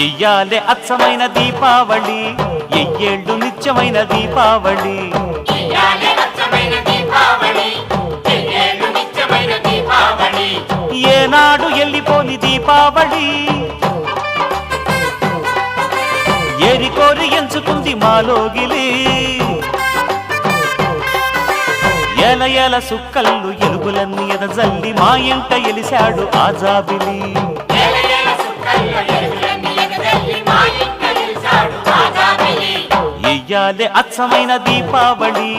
ఎయ్యాలే అచ్చమైన దీపావళి, ఎయ్యేళ్ళు నిత్యమైన దీపావళి. ఏనాడు ఎల్లిపోని దీపావళి, ఏరికోరి ఎంచుకుంది మాలోగిలి. ఎల ఎల సుక్కల్లు ఎలుగులన్నీ ఎదజల్లి మా ఇంట ఎలిశాడు ఆజాబిలి. ఎయ్యాలే అచ్చమైన దీపావళి.